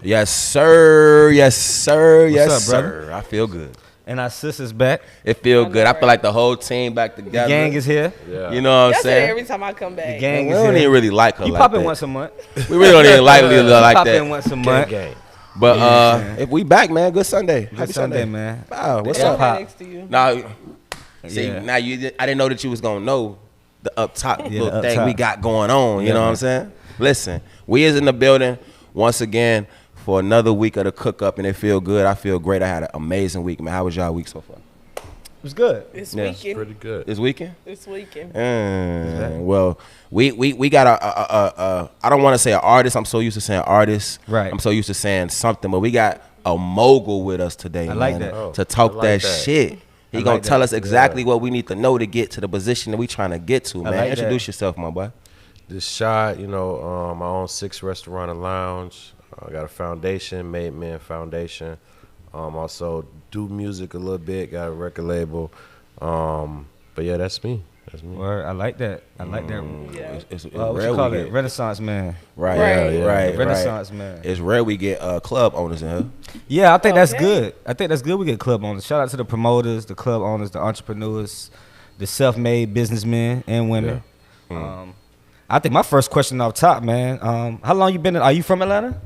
Yes, sir. Yes, sir. Yes, up, sir. brother? I feel good. And our sister's back. It feel good. I feel like the whole team back together. The gang is here. Yeah. You know what I'm Y'all say saying? every time I come back. The gang We is don't here. even really like her You like pop in that. once a month. We really don't even like Pop in that. once a month. Gang. But if we back, man, good Sunday. Good Happy Sunday, man. Wow, what's Y'all up? right next to you. Now, see, Yeah. now I didn't know that you was gonna know the up top Yeah, little the up thing top. we got going on. You Yeah, know what man. I'm saying? Listen, we is in the building once again for another week of the cook up, and it feel good. I feel great. I had an amazing week, man. How was y'all week so far? It was good. This Yeah. weekend. Pretty good. This weekend? This weekend. Well, we got a I don't want to say an artist. I'm so used to saying artist. Right. I'm so used to saying something, but we got a mogul with us today, man, like that. to talk I like that that. shit. He I gonna like tell that. us exactly what we need to know to get to the position that we trying to get to, man. like that. Introduce yourself, my boy. This shot, you know, I own 6 restaurant and lounge. I got a foundation, Made Men Foundation. Also do music a little bit, got a record label. But yeah, that's me. That's me. Word, I like that. I like that. Yeah. It's What rare you call we it? get, Renaissance man. right, Right. right. Renaissance man. It's rare we get club owners in here. Yeah, I think that's Okay. good. I think that's good. We get club owners. Shout out to the promoters, the club owners, the entrepreneurs, the self-made businessmen and women. I think my first question off top, man. How long you been? Are you from Atlanta?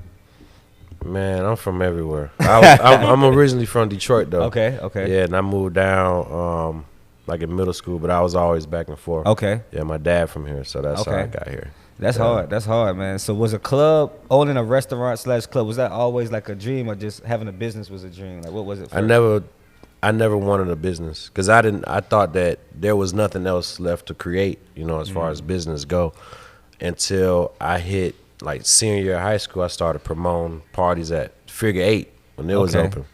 Man, I'm from everywhere. I'm originally from Detroit, though. Okay. Yeah, and I moved down like in middle school, but I was always back and forth. Okay. Yeah, my dad from here, so that's how Okay. I got here. That's Yeah. hard. That's hard, man. So was a club owning a restaurant / club? Was that always like a dream, or just having a business was a dream? Like what was it? I never wanted a business because I thought that there was nothing else left to create, you know, as far as business go, until I hit like senior year of high school. I started promoting parties at Figure 8 when it was Okay. open.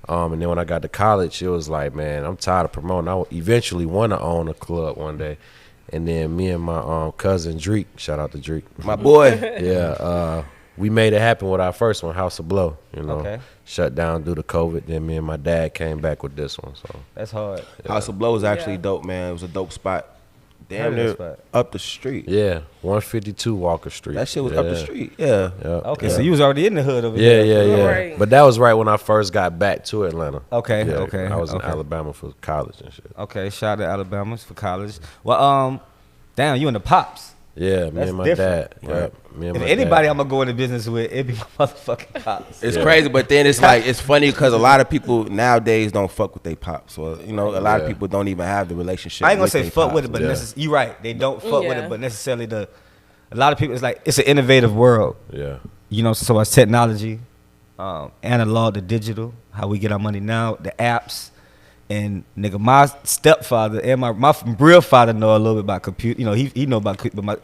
And then when I got to college, it was like, man, I'm tired of promoting. I eventually want to own a club one day. And then me and my cousin Dreek, shout out to Dreek, My boy. yeah, we made it happen with our first one, House of Blow. You know, Okay. shut down due to COVID. Then me and my dad came back with this one. So That's hard. House of Blow was actually Yeah. dope, man. It was a dope spot. Damn Heard of near that spot. up the street. yeah, 152 Walker Street. That shit was yeah. up the street. Yeah. Yeah. Okay, yeah. so you was already in the hood over Yeah, there. yeah, yeah. Right. But that was right when I first got back to Atlanta. Okay, Yeah, okay. I was in okay. Alabama for college and shit. Okay, shout out to Alabama for college. Well, damn, you in the pops. Yeah, me That's and my different. dad. Yeah, me and If my anybody dad. I'm gonna go into business with, it'd be my motherfucking pops. It's crazy, but then it's like it's funny because a lot of people nowadays don't fuck with their pops. So you know, a lot of Yeah. people don't even have the relationship. I ain't gonna with say they fuck pops. with it, but Yeah. you're right. They don't fuck with Yeah. it, but necessarily a lot of people. It's like it's an innovative world. Yeah, You know, so as technology, analog to digital, how we get our money now, the apps, and nigga, my stepfather and my real father know a little bit about computer. You know, he know about but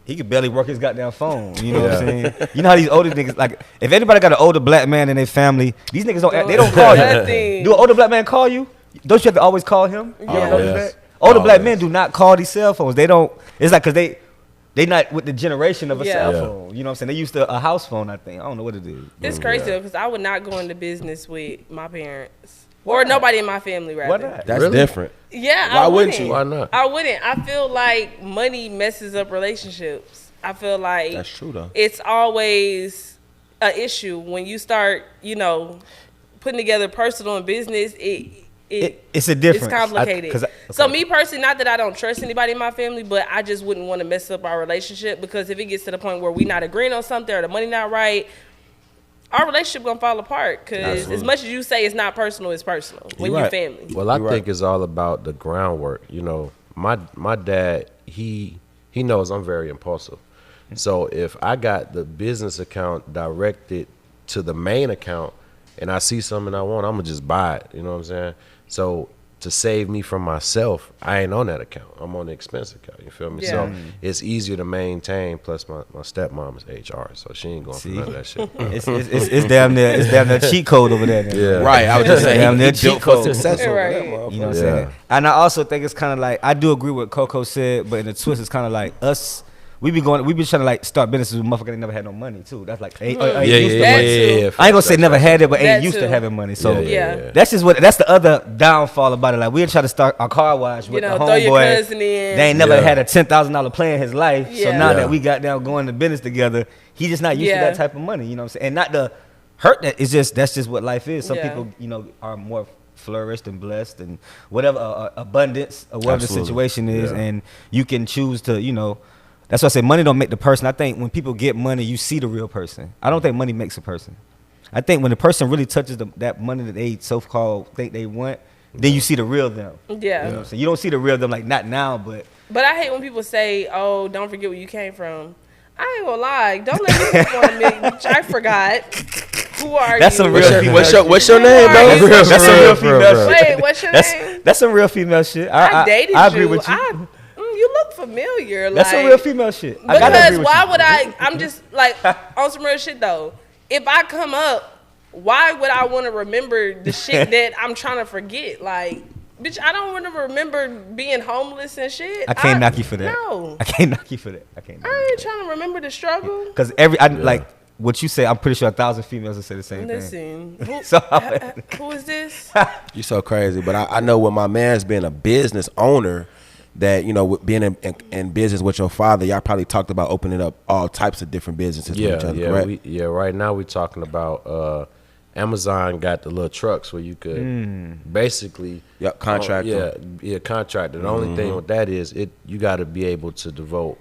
he could barely work his goddamn phone. You know what I'm saying? You know how these older niggas, like, if anybody got an older black man in their family, these niggas they don't call you. Nothing. Do an older black man call you? Don't you have to always call him? You ever Yeah. notice Yes. that? Older black Always. men do not call these cell phones. They don't. It's like because they not with the generation of a Yeah. cell Yeah. phone. You know what I'm saying? They used to a house phone, I think. I don't know what it is. It's crazy though, because I would not go into business with my parents or nobody in my family. Rather, Why not? That's Really? different. Yeah, Why I wouldn't wouldn't. you? why not? I wouldn't. I feel like money messes up relationships. I feel like That's true though. it's always an issue when you start, you know, putting together personal and business. It's a difference. It's complicated. 'Cause So me personally, not that I don't trust anybody in my family, but I just wouldn't want to mess up our relationship because if it gets to the point where we not agreeing on something or the money not right, our relationship gonna fall apart. Because as much as you say it's not personal, it's personal when You're you're right. family. Well, I You're think right. it's all about the groundwork. You know, my dad, he knows I'm very impulsive. So if I got the business account directed to the main account and I see something I want, I'm gonna just buy it. You know what I'm saying? So to save me from myself, I ain't on that account. I'm on the expense account. You feel me? Yeah. So it's easier to maintain. Plus my stepmom is HR, so she ain't going for none of that shit. It's damn near cheat code over there. Then. Yeah. Right. I was just saying Damn, he they're built cheat for code. success over Right. there, You know what I'm Yeah. saying? And I also think it's kind of like, I do agree with what Coco said, but in the twist, it's kind of like us. We be trying to like start businesses with motherfuckers that never had no money too. That's like, ain't Yeah, used to yeah, money. That too. yeah. I ain't gonna say never had it, but ain't That used to too. having money. So Yeah. that's the other downfall about it. Like we'll try to start our car wash with You know, the throw your homeboy. cousin in. They ain't never Yeah. had a $10,000 plan in his life. So Yeah. now Yeah. that we got down going to business together, he just not used to Yeah. that type of money. You know what I'm saying? And not hurt that. That's just what life is. Some Yeah. people, are more flourished and blessed and whatever abundance or whatever Absolutely. the situation is, Yeah. and you can choose to, That's why I say money don't make the person. I think when people get money, you see the real person. I don't think money makes a person. I think when the person really touches that money that they so-called think they want, then you see the real them. Yeah. So you don't see the real them like not now, but But I hate when people say, "Oh, don't forget where you came from." I ain't gonna lie. Don't let me put on a million. I forgot. Who are That's you? some real female What's your name, bro? Who are you? That's some real female shit. Wait, what's your name? That's some real female shit. I dated I agree you. with you. You look familiar. That's some real female shit. I gotta Because agree with why you. would I? I'm just like on some real shit though. If I come up, why would I want to remember the shit that I'm trying to forget? Like, bitch, I don't want to remember being homeless and shit. I can't knock you for that. No, I can't knock you for that. I can't. I ain't trying to remember the struggle. Because like what you say, I'm pretty sure 1,000 females will say the same thing. Listen, who, So- who is this? You so crazy, but I know with my man's being a business owner, that with being in business with your father, y'all probably talked about opening up all types of different businesses with each other, correct? Right now we're talking about Amazon got the little trucks where you could basically Contract. contract. The only thing with that is you got to be able to devote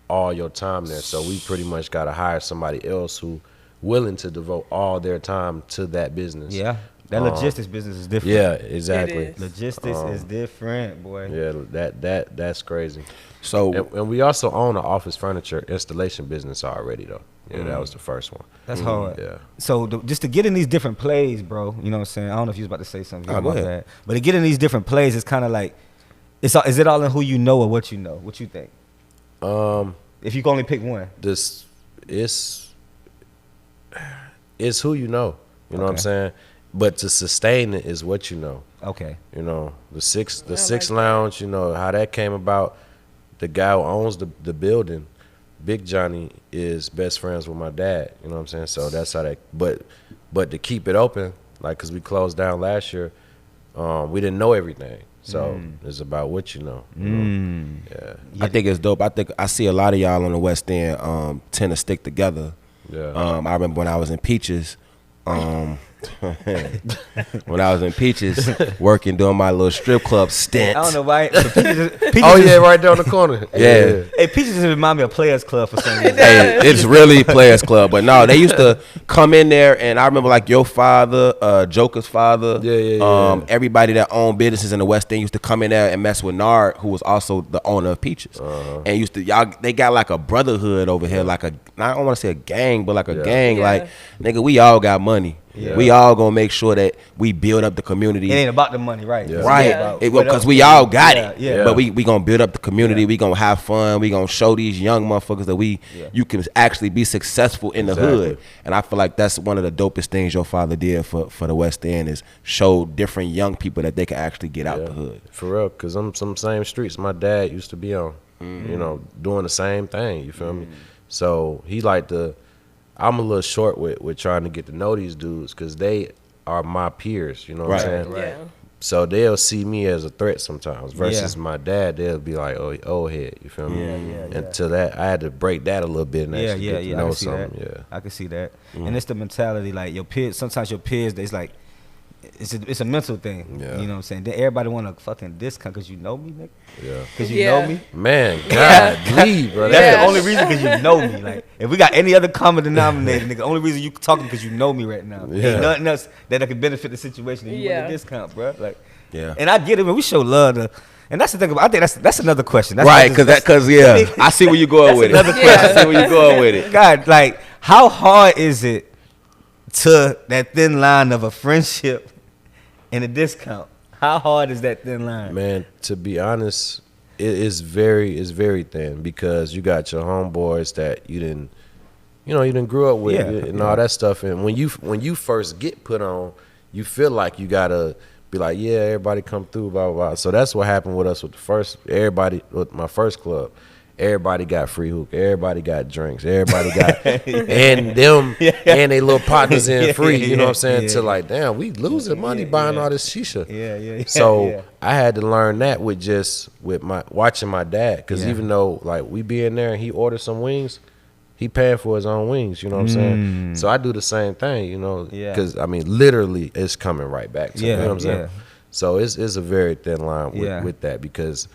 all your time there. So we pretty much got to hire somebody else who willing to devote all their time to that business. Yeah, that logistics business is different. Yeah, exactly. It is. Logistics is different, boy. Yeah, that's crazy. So And we also own an office furniture installation business already, though. Yeah, that was the first one. That's hard. Yeah. So just to get in these different plays, bro, you know what I'm saying? I don't know if you was about to say something. Oh, go about ahead. that. But to get in these different plays, it's kind of like, is it all in who you know or what you know? What you think? If you can only pick one. This it's who you know. You know what I'm Okay. saying? But to sustain it is what you know. Okay. The six lounge, how that came about. The guy who owns the building, Big Johnny, is best friends with my dad. You know what I'm saying? So that's how that. But to keep it open, like, cause we closed down last year, we didn't know everything. So it's about what you know. Yeah. I think it's dope. I see a lot of y'all on the West End tend to stick together. Yeah. I remember when I was in Peaches. When I was in Peaches, working, doing my little strip club stint. I don't know why. Peaches Oh yeah, right there on the corner. Yeah. Hey, Peaches just remind me of Players Club for some reason. Hey, it's really Players Club, but no, they used to come in there, and I remember like your father, Joker's father, Yeah. everybody that owned businesses in the West End used to come in there and mess with Nard, who was also the owner of Peaches, and they got like a brotherhood over here, like I don't want to say a gang, but like a gang, Yeah. like nigga, we all got money. Yeah. We all gonna make sure that we build up the community. It ain't about the money, right? Yeah. Right, Yeah. because we all got it. Yeah. But we gonna build up the community. We gonna have fun. We gonna show these young motherfuckers that you can actually be successful in the hood. And I feel like that's one of the dopest things your father did for the West End is show different young people that they can actually get out the hood. For real, cause I'm some same streets my dad used to be on. Doing the same thing. You feel me? So he I'm a little short with trying to get to know these dudes because they are my peers. You know what I'm saying? Yeah. So they'll see me as a threat sometimes. Versus my dad, they'll be like, "Oh, old head." You feel me? And to that, I had to break that a little bit and actually get to I know can see that. something. Yeah. I can see that. And it's the mentality, like your peers. Sometimes your peers, it's like it's a mental thing. Yeah. You know what I'm saying? Then everybody want a fucking discount because you know me, nigga. Yeah. Because you Yeah. know me. Man, God, leave, bro. That's Yeah. the only reason because you know me. Like, if we got any other common denominator, nigga, the only reason you talking because you know me right now. Yeah. Ain't nothing else that could benefit the situation and you want Yeah. a discount, bro. Like, Yeah. and I get it, man. We show love to, and that's the thing about. I think that's another question. That's Right, not just- because I see where you're going with it. another I see where you're going with it. God, like, how hard is it to that thin line of a friendship and a discount? How hard is that thin line? Man, to be honest, it's very thin because you got your homeboys that you didn't grow up with and all that stuff. And when you first get put on, you feel like you gotta be like, yeah, everybody come through, blah blah blah. So that's what happened with us with my first club. Everybody got free hookah. Everybody got drinks. Everybody got and them and they little partners in free. You know what I'm saying? Yeah. To like, damn, we losing money buying all this shisha. Yeah. So yeah. I had to learn that with my watching my dad, because Yeah. even though like we be in there and he ordered some wings, he paying for his own wings. You know what I'm saying? So I do the same thing. You know, Yeah. because I mean, literally, it's coming right back to me. You know what I'm saying? Yeah. So it's a very thin line with that, because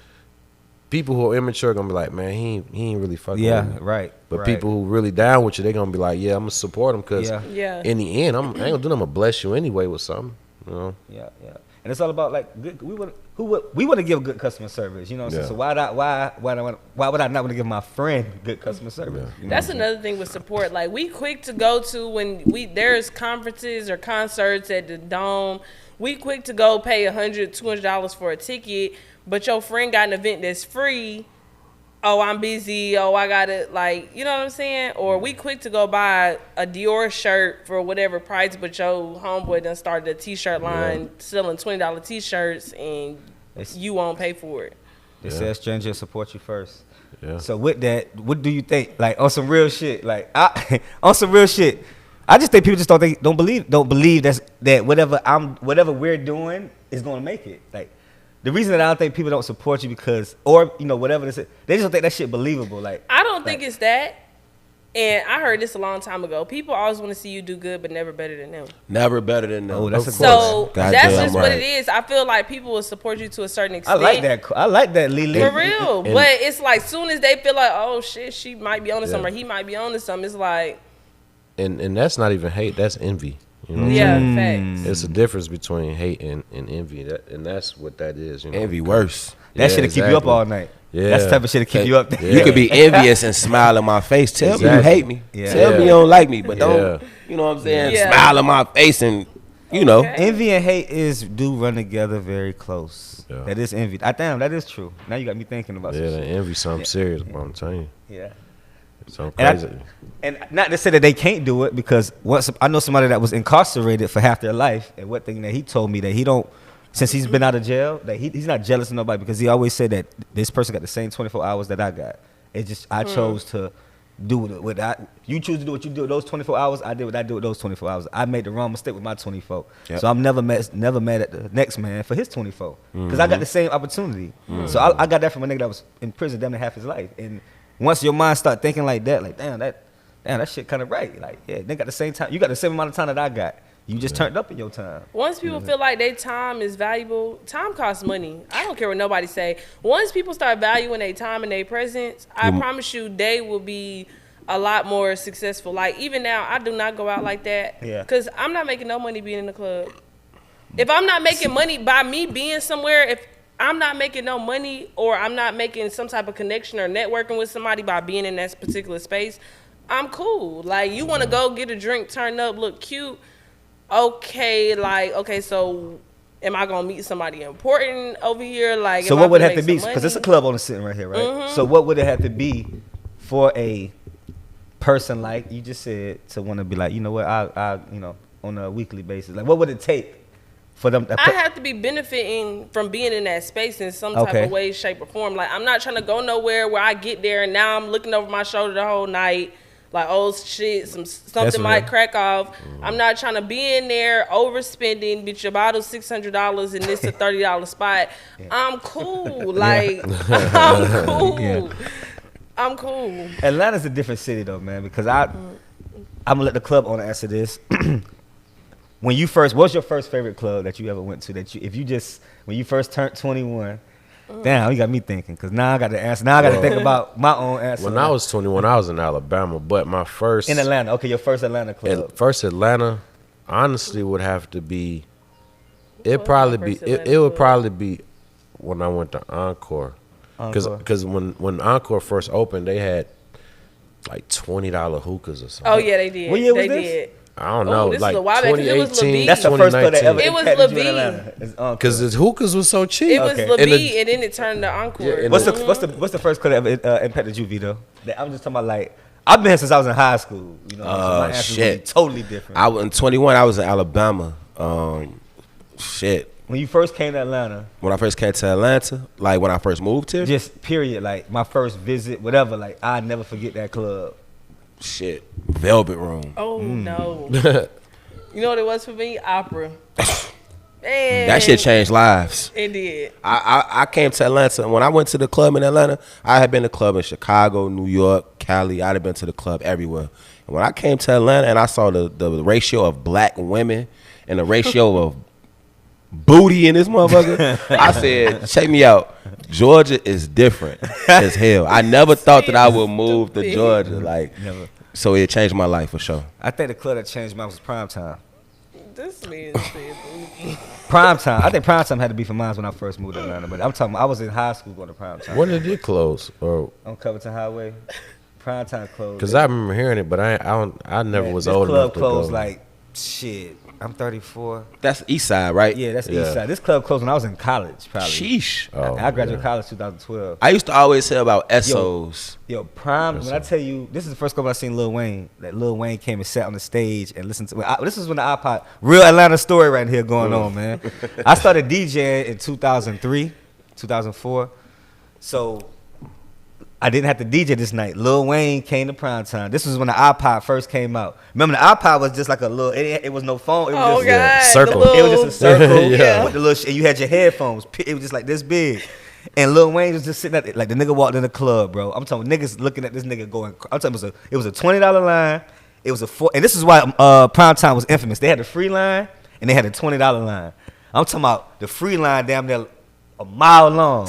people who are immature gonna be like, man, he ain't really fucking with me. Right. But people who really down with you, they gonna be like, yeah, I'm gonna support him, because Yeah. in the end, I ain't gonna do nothing. I'm gonna bless you anyway with something. You know? Yeah. And it's all about like good, we want to give good customer service, you know what I'm saying? So why would I not want to give my friend good customer service? You know That's another thing with support. Like, we quick to go to when there's conferences or concerts at the Dome. We quick to go pay $100, $200 for a ticket, but your friend got an event that's free. Oh, I'm busy. Oh, I gotta, like, you know what I'm saying? Or we quick to go buy a Dior shirt for whatever price, but your homeboy done started a t-shirt line selling $20 t-shirts, and you won't pay for it. They say a stranger support you first. Yeah. So with that, what do you think? Like, on some real shit, on some real shit, I just think people just don't believe that whatever we're doing is gonna make it. Like, the reason that I don't think people don't support you because, or you know, whatever this is, they just don't think that shit believable. Like, I don't think it's that. And I heard this a long time ago. People always want to see you do good, but never better than them. Never better than them. Oh, that's a So God that's damn just right. what it is. I feel like people will support you to a certain I extent. like that, Lily. For real. But it's like, soon as they feel like, oh shit, she might be on to something, or he might be on to something, it's like. And that's not even hate. That's envy. You know what I'm Yeah, saying? facts. It's a difference between hate and envy, and that's what that is. You know? Envy worse. That shit'll keep you up all night. Yeah. That's the type of shit to keep you up there. You could be envious and smile in my face. Tell me you Exactly. hate me. Yeah. Tell me you don't like me, but don't. Yeah. You know what I'm saying? Yeah. Smile in my face, and you know. Okay. Envy and hate do run together very close. Yeah. That is envy. Damn, that is true. Now you got me thinking about Yeah, some the shit. envy something serious, but I'm telling you. Yeah. So And crazy. And not to say that they can't do it, because once I know somebody that was incarcerated for half their life, and one thing that he told me that he don't, since he's been out of jail, that he's not jealous of nobody, because he always said that this person got the same 24 hours that I got. It's just I chose to do what you choose to do what you do with those 24 hours. I did what I did with those 24 hours. I made the wrong mistake with my 24. Yep. So I'm never mad at the next man for his 24, because I got the same opportunity. So I got that from a nigga that was in prison damn near half his life. And once your mind start thinking like that, like damn that shit kind of right. Like, yeah, they got the same time. You got the same amount of time that I got. You just turned up in your time. Once people feel like their time is valuable, time costs money. I don't care what nobody say. Once people start valuing their time and their presence, I promise you they will be a lot more successful. Like, even now, I do not go out like that. Yeah. Because I'm not making no money being in the club. If I'm not making money by me being somewhere, if I'm not making no money, or I'm not making some type of connection or networking with somebody by being in that particular space, I'm cool. Like, you want to go get a drink, turn up, look cute. Okay, so am I gonna meet somebody important over here? Like, So am what I would it gonna have to make be? some Because it's a money? club owner sitting right here, right? So what would it have to be for a person like you just said to want to be like, you know what, I you know, on a weekly basis? Like, what would it take for them? I have to be benefiting from being in that space in some type of way, shape, or form. Like, I'm not trying to go nowhere where I get there and now I'm looking over my shoulder the whole night. Like, oh shit, something might crack off. I'm not trying to be in there overspending, bitch, your bottle's $600 and this a $30 spot. I'm cool. Like, I'm cool. Yeah. I'm cool. Atlanta's a different city though, man, because I'm gonna let the club owner answer this. What was your first favorite club that you ever went to? When you first turned 21. Damn, you got me thinking, because now I got to answer. Now I got to think about my own answer. When I was 21, I was in Alabama, but my first in Atlanta. Okay, your first Atlanta club. first Atlanta, honestly, would have to be. It would probably be when I went to Encore, because when Encore first opened, they had like $20 hookahs or something. Oh yeah, they did. What year was they this? did. I don't know, this is like a while back, 'cause it was 2018. LaVie. That's the first club that ever It was impacted you in LaVie. Atlanta. It's Encore. Because the hookahs was so cheap. It was Okay. LaVie, and then it turned to Encore. Yeah, and What's the first club that ever impacted you, Vito? I'm just talking about, like, I've been here since I was in high school. You know, so my answer's gonna be shit. totally different. I was in 21. I was in Alabama. When you first came to Atlanta, When I first came to Atlanta, like when I first moved here, just period, like my first visit, whatever, like I never forget that club. shit, Velvet Room. Oh no! You know what it was for me? Opera. Man, That shit changed lives. It did. I came to Atlanta. When I went to the club in Atlanta, I had been to club in Chicago, New York, Cali. I'd have been to the club everywhere. And when I came to Atlanta and I saw the ratio of black women and the ratio of booty in this motherfucker, I said, check me out. Georgia is different as hell. I never thought that I would move to Georgia. Like, Never. so it changed my life for sure. I think the club that changed mine was Prime Time. This man said booty. Prime Time. I think Prime Time had to be for mine when I first moved to Atlanta. But I'm talking, I was in high school going to Prime Time. When did it close? Or On Covington Highway. Prime Time closed. because I remember hearing it, but I never was this old club enough to closed go. like shit. I'm 34. That's East Side, right? Yeah, that's Yeah. East Side. This club closed when I was in college, probably. Sheesh. Oh, I graduated college 2012. I used to always say about SOs. Yo, Prime. When I tell you, this is the first club I seen Lil Wayne. That Lil Wayne came and sat on the stage and listened to. This is when the iPod, real Atlanta story right here going on, man. I started DJing in 2003, 2004. So I didn't have to DJ this night. Lil Wayne came to Prime Time. This was when the iPod first came out. Remember, the iPod was just like a little. It was no phone. It was Oh just, God, circle. the It was just a circle. Yeah. With the little and you had your headphones. It was just like this big. And Lil Wayne was just sitting at like the nigga walked in the club, bro. I'm talking niggas looking at this nigga going. I'm talking it was a $20 line. It was and this is why Prime Time was infamous. They had the free line and they had a $20 line. I'm talking about the free line damn near a mile long,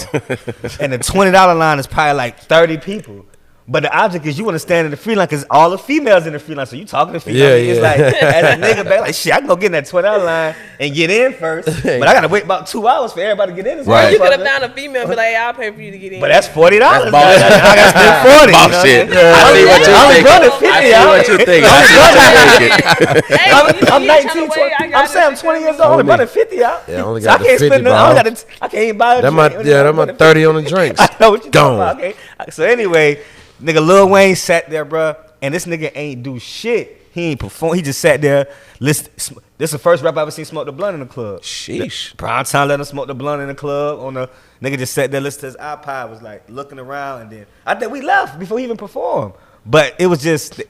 and the $20 line is probably like 30 people. But the object is you want to stand in the free line because all the females in the free line. So you talking to females. Yeah, It's yeah. like, as a nigga back, like, shit, I can go get in that $20 line and get in first. But I got to wait about 2 hours for everybody to get in. Right. You could have found a female, but like, I'll pay for you to get in. But that's $40. That's I got to spend 40. Boss shit. I see what you I'm think. running 50 I see out. what you think. I see what you think. Hey, I'm you 19, tryna 20. wait, I I'm got saying I'm it. 20 years old. I'm running 50 out. Yeah, I only So got I the can't 50 spend no, I can't even buy a That drink. that my 30 on the drinks. I know what you talking Gone. about. Okay. So anyway, nigga Lil Wayne sat there, bruh, and this nigga ain't do shit. He ain't perform. He just sat there. Listen, this is the first rapper I ever seen smoke the blunt in the club. Sheesh. Prime Time let him smoke the blunt in the club. On the nigga just sat there, listened to his iPod, was like looking around, and then I think we left before he even performed. But it was just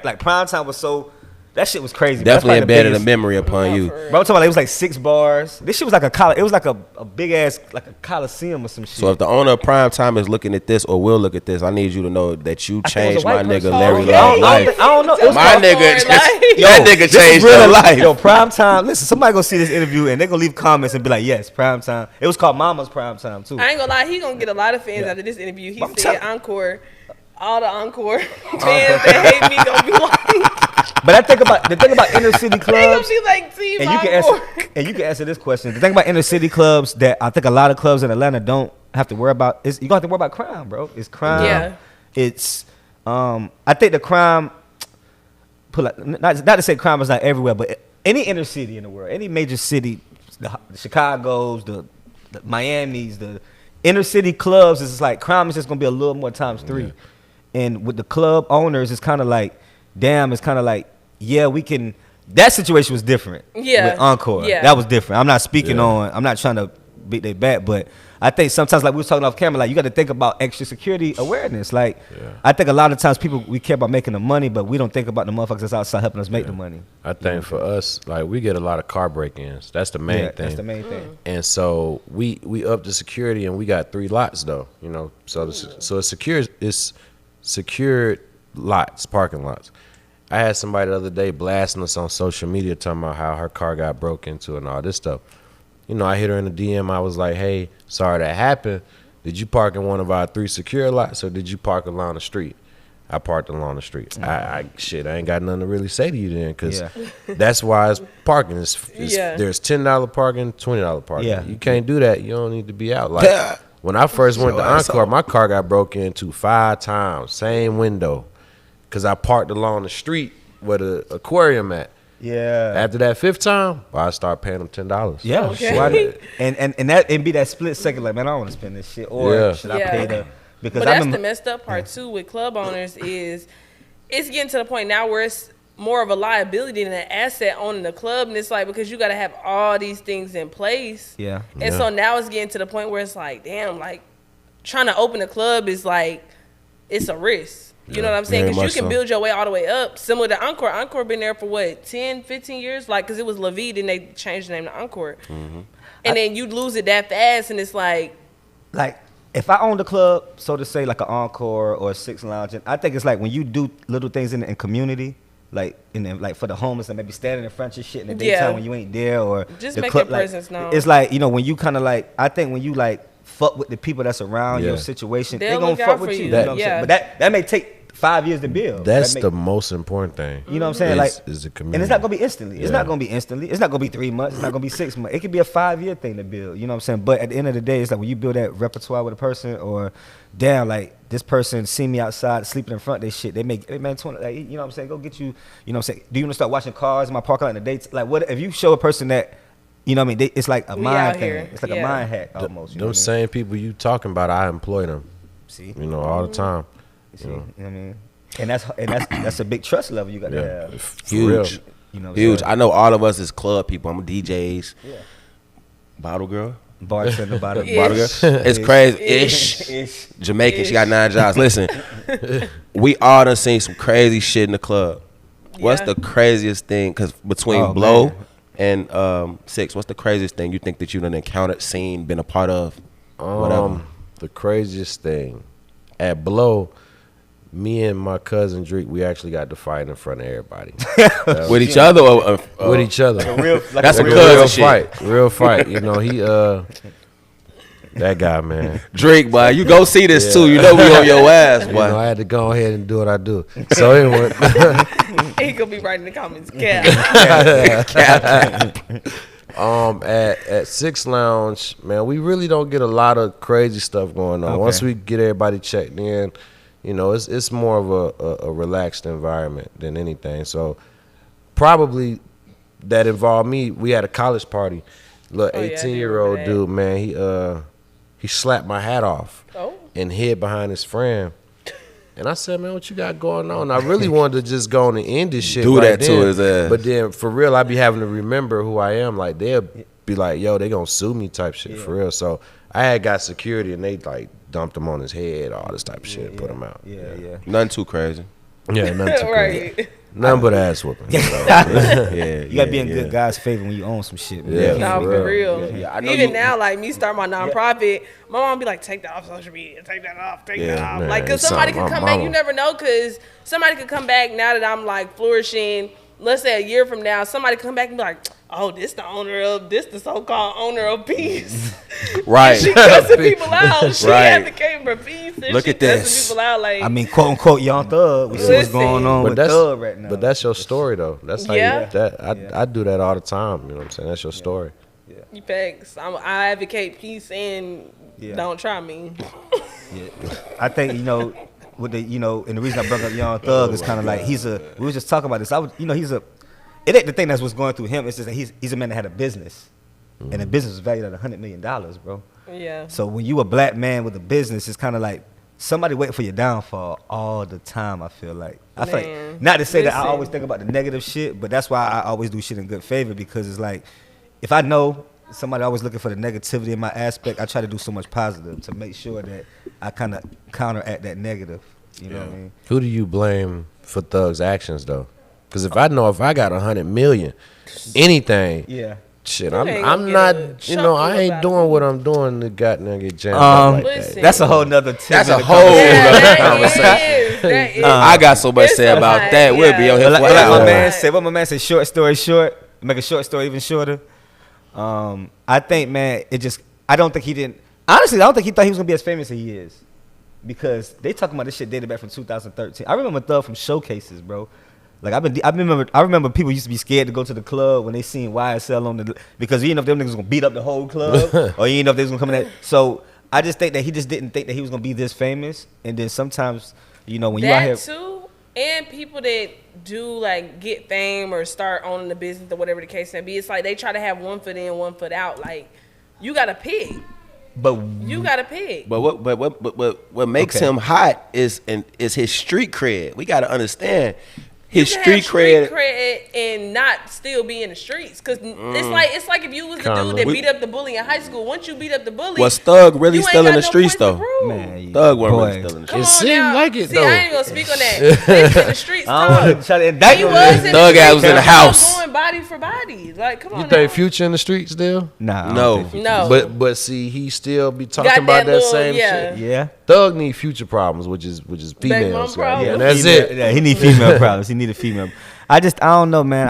like Prime Time was so. That shit was crazy. Definitely That's probably the embedded a biggest- memory upon you. Bro, I'm talking about it was like 6 bars. This shit was like it was like a big ass, like a coliseum or some shit. So if the owner of Prime Time is looking at this or will look at this, I need you to know that you I think it was changed a my white nigga person. Larry Okay. Love's life. I don't know. It was My called- nigga, Life. that nigga This changed is real your life. life. Yo, Prime Time. Listen, somebody gonna see this interview and they gonna leave comments and be like, "Yes, Prime Time." It was called Mama's Prime Time too. I ain't gonna lie, he gonna get a lot of fans Yeah. after this interview. He I'm said tell- Encore. All the Encore fans that hate me gonna be like, But the thing about inner city they gonna clubs, be like, Team and you Encore. can answer this question. The thing about inner city clubs that I think a lot of clubs in Atlanta don't have to worry about is you gonna have to worry about crime, bro. It's crime. Yeah. It's I think the crime not to say crime is not everywhere, but any inner city in the world, any major city, the Chicago's, the Miami's, the inner city clubs is like crime is just gonna be a little more times 3. Yeah. And with the club owners, it's kind of like, damn, it's kind of like, yeah, we can. That situation was different. Yeah. With Encore, Yeah. that was different. I'm not speaking Yeah. on. I'm not trying to beat their back, but I think sometimes, like we was talking off camera, like you got to think about extra security awareness. Like I think a lot of times we care about making the money, but we don't think about the motherfuckers that's outside helping us make the money. I think for us, like we get a lot of car break-ins. That's the main thing. That's the main thing. And so we up the security, and we got 3 lots though. You know, so it's secure. It's secured lots, parking lots. I had somebody the other day blasting us on social media talking about how her car got broke into and all this stuff. You know, I hit her in the DM. I was like, "Hey, sorry that happened. Did you park in one of our 3 secure lots, or did you park along the street?" I parked along the street. I ain't got nothing to really say to you then, because that's why it's parking. There's $10 parking, $20 parking. Yeah. You can't do that. You don't need to be out. Like when I first went to Encore, my car got broke into 5 times, same window, because I parked along the street where the aquarium at. Yeah. After that 5th time, I start paying them $10. Yeah. Okay. Why- and that and be that split second, like, man, I don't want to spend this shit, or Yeah. should I Yeah. pay the? Because But I that's remember, the messed up part too with club owners is it's getting to the point now where it's more of a liability than an asset owning the club, and it's like because you got to have all these things in place. Yeah. And so now it's getting to the point where it's like, damn, like trying to open a club is like it's a risk. You know what I'm saying? very Because you much can so. build your way all the way up. Similar to Encore. Encore been there for what, 10, 15 years? Like, because it was Levy, then they changed the name to Encore. And then you lose it that fast, and it's like, if I own the club, so to say, like an Encore or a Six Lounge, I think it's like when you do little things in community, like like for the homeless and maybe standing in front of your shit in the daytime when you ain't there, or just the make club, your presence known. It's like, you know, when you kind of like, I think when you like fuck with the people that's around your situation, they're gonna fuck with you. You know what I'm saying? But that may take 5 years to build. That's the most important thing. You know what I'm saying? Like, is the community. and it's not gonna be instantly. It's not gonna be instantly. It's not gonna be 3 months. It's not gonna be 6 months. It could be a 5-year thing to build. You know what I'm saying? But at the end of the day, it's like when you build that repertoire with a person, or damn, like this person see me outside sleeping in front of their shit. They make, hey man, 20. Like, you know what I'm saying? Go get you. You know what I'm saying? Do you want to start watching cars in my parking lot in the dates? Like, what if you show a person that? You know what I mean? It's like a mind thing. Here. It's like a mind hack almost. Them same people you talking about, I employ them. See, you know, all the time. See, you know what I mean? And that's a big trust level you got to have. Huge. You know, huge. So. I know all of us is club people. I'm DJs. Yeah. Bottle girl. Bartender, bottle girl. It's crazy. Ish. Jamaican. She got 9 jobs. Listen, we all done seen some crazy shit in the club. What's the craziest thing? Because between Blow and Six, what's the craziest thing you think that you done encountered, seen, been a part of? Whatever. The craziest thing at Blow. Me and my cousin Drake, we actually got to fight in front of everybody. With each other or with each other. That's a real shit. Fight. Real fight. You know, he that guy, man. Drake, boy, you go see this too. You know we on your ass, boy. You know, I had to go ahead and do what I do. So anyway. He gonna be writing in the comments, at Six Lounge, man, we really don't get a lot of crazy stuff going on. Once we get everybody checked in, you know, it's more of a relaxed environment than anything. So probably that involved me. We had a college party. Look, 18-year-old dude, man, he slapped my hat off and hid behind his friend. And I said, man, what you got going on? I really wanted to just go on and end this shit. Do that to his ass. But then for real, I be having to remember who I am. Like, they'll be like, yo, they gonna sue me type shit for real. So I had got security and they like dumped him on his head, all this type of shit, and put him out. Yeah. Nothing too crazy. Yeah, nothing too crazy. Nothing but ass whooping. You gotta be in good guys' favor when you own some shit. Man. No, for real. Yeah, I know even now, like me start my nonprofit, my mom be like, take that off social media, take that off, take that off. Man, like, cause somebody could come back. You never know, cause somebody could come back now that I'm like flourishing. Let's say a year from now, somebody could come back and be like, oh, this the so-called owner of Peace. Right. She cussing people out. She advocating for peace. And look she at this. People out like, I mean, quote unquote, Young Thug. We see what's going on with Thug right now. But that's your story, though. That's how I do that all the time. You know what I'm saying? That's your story. You facts. I advocate peace and don't try me. I think, you know, with the, you know, and the reason I brought up Young Thug is kind of like we was just talking about this. It ain't the thing that's what's going through him. It's just that he's a man that had a business, and the business was valued at $100 million, bro. Yeah. So when you a black man with a business, it's kind of like somebody waiting for your downfall all the time. I feel like not to say that I always think about the negative shit, but that's why I always do shit in good favor, because it's like if I know somebody always looking for the negativity in my aspect, I try to do so much positive to make sure that I kind of counteract that negative. You know what I mean? Who do you blame for Thug's actions though? Because if I got $100 million, anything, shit, I'm not, you know, I ain't doing what I'm doing to goddamn get jammed up like that. That's a whole nother tip. That's a whole nother conversation. I got so much to say about that. We'll be on here for hours. What my man said, short story short, make a short story even shorter. I think, man, I don't think he thought he was going to be as famous as he is. Because they talking about this shit dated back from 2013. I remember Thug from showcases, bro. Like I remember people used to be scared to go to the club when they seen YSL on because you didn't know if them niggas was gonna beat up the whole club or you didn't know if they was gonna come in there. So I just think that he just didn't think that he was gonna be this famous. And then sometimes, you know, when you out here too, and people that do like get fame or start owning the business or whatever the case may be, it's like they try to have one foot in, one foot out. Like you gotta pick. But what makes him hot is his street cred. We gotta understand. his you can street have street cred. cred and not still be in the streets. Because it's like if you was the dude that beat up the bully in high school. Once you beat up the bully, Was Thug really you ain't still in got the no streets points to though? prove. Man, Thug wasn't boy. really still in the Come streets. It on seemed now. like it, See, though. I ain't gonna speak on that. Bitch in the streets. I don't want to try to indict He him. was in the Thug ass streets. was in the He house. going body for body. Like, come on. You think now. Future in the streets still? Nah, I don't No. think he- No. But see, he still be talking Got about that little, same yeah. shit. Yeah. Thug need Future problems, which is females. problems. Yeah, and that's Female- it. Yeah, he need female problems. He need a female. I don't know, man.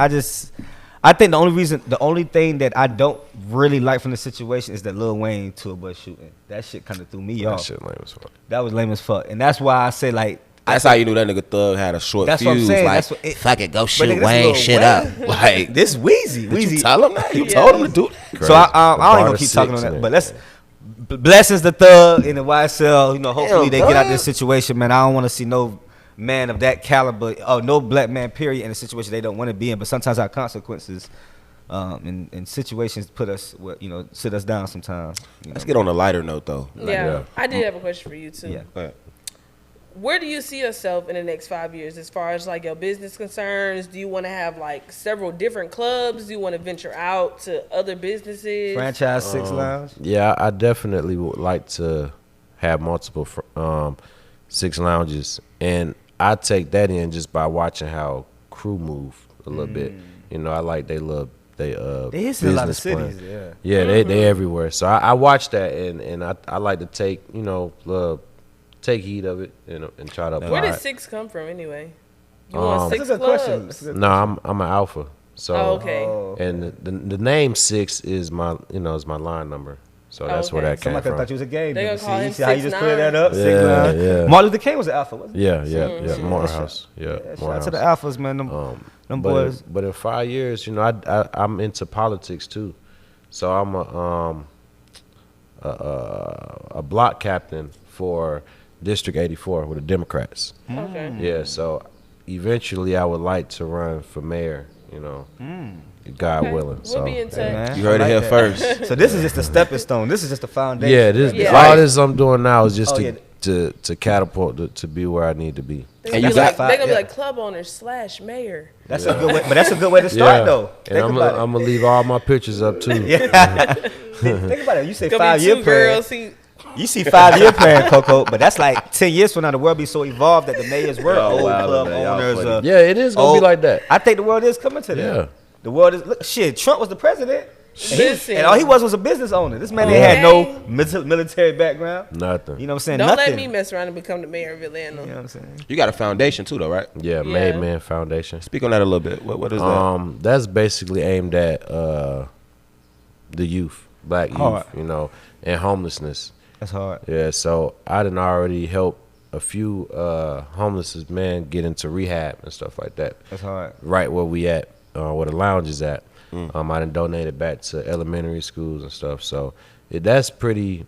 I think the only thing that I don't really like from the situation is that Lil Wayne tour bus shooting. That shit kind of threw me That off. shit lame as fuck. That was lame as fuck, and that's why I say like. That's how you knew that nigga Thug had a short That's what I'm fuse. saying. Like, That's what fuck it, go shoot nigga, this Wayne Lil shit Wayne. up. Like, This Wheezy. did you tell him that? You Yeah. told him to do that? So I ain't Bar gonna keep talking on 6 that. and But let's blessings the Thug and the YSL. You know, hopefully they get out Thug. this situation, man. I don't want to see no man of that caliber, or no black man period, in a situation they don't want to be in. But sometimes our consequences, and situations put us, sit us down sometimes. Let's get on a lighter note though. Yeah. I did have a question for you too. Yeah. Go ahead. Where do you see yourself in the next 5 years as far as like your business concerns? Do you want to have like several different clubs? Do you want to venture out to other businesses? Franchise 6 Lounge. Yeah, I definitely would like to have multiple 6 lounges, and I take that in just by watching how crew move a little bit. You know, I like they is in a lot of business plan. cities, yeah. Yeah, they everywhere. So I watch that, and I like to take take heed of it and try to apply Where did it. 6 come from anyway? You want That's 6 a good question. clubs? No, I'm an alpha. So Oh, okay. and the name 6 is my is my line number. So that's where okay. that came Somebody from. thought you was a game. They nigga. gonna call him See how you just cleared that 6'9"? up? 6 Yeah, Lounge. yeah. Martin Luther King was an alpha, wasn't he? Yeah, Morehouse. Yeah, Shout out Morehouse. to the alphas, man. Them boys. But in 5 years, I'm into politics too. So I'm a block captain for District 84 with the Democrats. Okay. Yeah, so eventually I would like to run for mayor, God Okay. willing. We'll So be in touch. Man, You heard I it here that. first. So this is just a stepping stone. This is just a foundation. yeah, this Yeah. all this I'm doing now is just Oh, yeah. to catapult to be where I need to be. They're And gonna you be got- like, they're gonna be yeah. like club owners / mayor. That's a good way. But that's a good way to start, though. And Think I'm about it. gonna leave all my pictures up too. Think about it. You say It's gonna be 5-year 2 plan. girls. You see 5-year plan, Coco, but that's like 10 years from now. The world be so evolved that the mayors were old wow, club man, y'all owners. funny. Yeah, it is gonna be like that. I think the world is coming to that. Yeah. The world is. Look, shit, Trump was the president. Listen. And all he was a business owner. This man ain't had no military background. Nothing. You know what I'm saying? Don't Nothing. let me mess around and become the mayor of Atlanta. You know what I'm saying? You got a foundation too, though, right? Yeah, Yeah. Made Man Foundation. Speak on that a little bit. What is that? That's basically aimed at the youth, black youth, Hard. and homelessness. That's hard. Yeah, so I done already helped a few homeless men get into rehab and stuff like that. That's hard. Right where we at, where the lounge is at. I done donated back to elementary schools and stuff. So that's pretty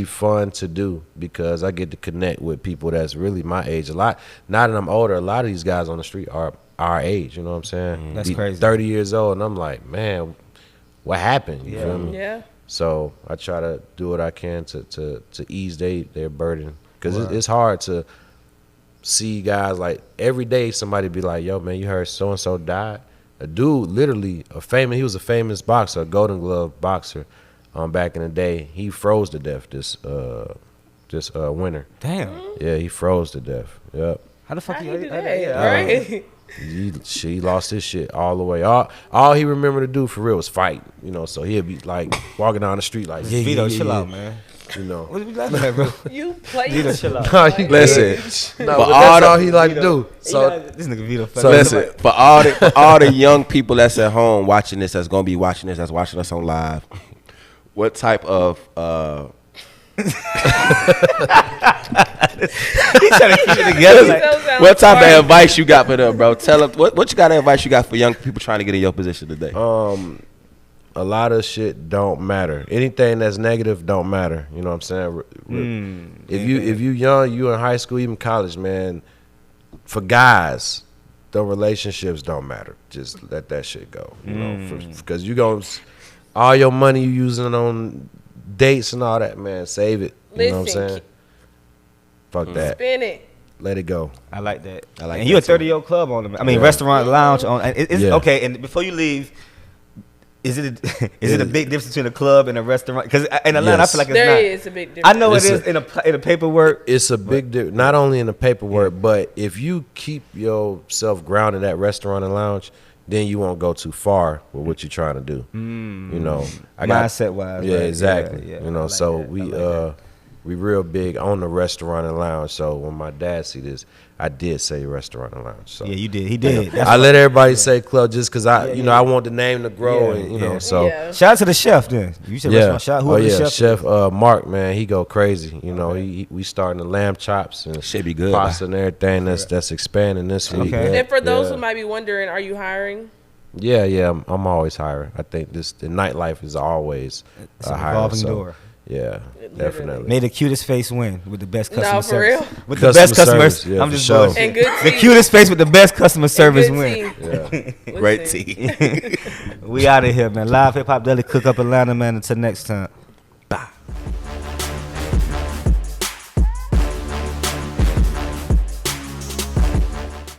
fun to do because I get to connect with people that's really my age. A lot, now that I'm older, a lot of these guys on the street are our age. You know what I'm saying? That's Be crazy. 30 years old, and I'm like, man, what happened? You feel me? Yeah. So I try to do what I can to ease their burden because it's hard to see guys like every day somebody be like, yo, man, you heard so and so died. A dude, literally he was a famous boxer, a Golden Glove boxer, back in the day. He froze to death this winter. Damn. Yeah, he froze to death. Yep. How the fuck How you you do yeah, that? yeah. Right? He lost his shit all the way. All he remembered to do for real was fight. So he'd be like walking down the street like, yeah, Vito, yeah, chill yeah. out, man. What are you laughing at, bro? You play. Vito, chill out. No, you Listen, No, for but all that's the- all he like to do. So This nigga Vito. So Listen, for all the young people that's at home watching this, that's gonna be watching this, that's watching us on live, what type of He's trying to keep it together. Like, what type of advice you got for them, bro? Tell them what you got advice you got for young people trying to get in your position today. a lot of shit don't matter. Anything that's negative don't matter. You know what I'm saying? If you young, you in high school, even college, man. For guys, the relationships don't matter. Just let that shit go. You know, because you gonna all your money you using on dates and all that, man. Save it. You know what I'm Listen, saying? Fuck that. Spin it. let it go. I like that. I like and that you a too. 30-year club on them. I mean, restaurant, lounge on. Yeah. Okay, and before you leave, is it a big difference between a club and a restaurant? Because in Atlanta, I feel like it's there not. is a big difference. I know It's it is in the paperwork. It's a big difference, not only in the paperwork, but if you keep yourself grounded at restaurant and lounge, then you won't go too far with what you're trying to do. You know, Mindset wise. Yeah, right? exactly. Yeah, you know, I like so that. we real big on the restaurant and lounge. So when my dad see this, I did say restaurant and lounge. So Yeah, you did. He did. I let everybody say club just because I want the name to grow, Yeah, and you know. yeah. So Yeah. Shout out to the chef then. You said restaurant chef. Who the chef? Chef Mark, man, he go crazy. You know, we starting the lamb chops and Should be good. pasta and everything that's expanding this week. Okay. Yeah, And for those yeah. who might be wondering, are you hiring? Yeah, I'm always hiring. I think the nightlife is always It's a an hire. evolving So, door. yeah, definitely. May the cutest face win with the best customer for service. real? With the Customer best customer service, yeah, I'm for just sure. bullshitting. And good The tea. cutest face with the best customer service And win. good tea. Yeah. Great Listen. tea. We out of here, man. Live Hip Hop Daily, Cook Up Atlanta, man. Until next time.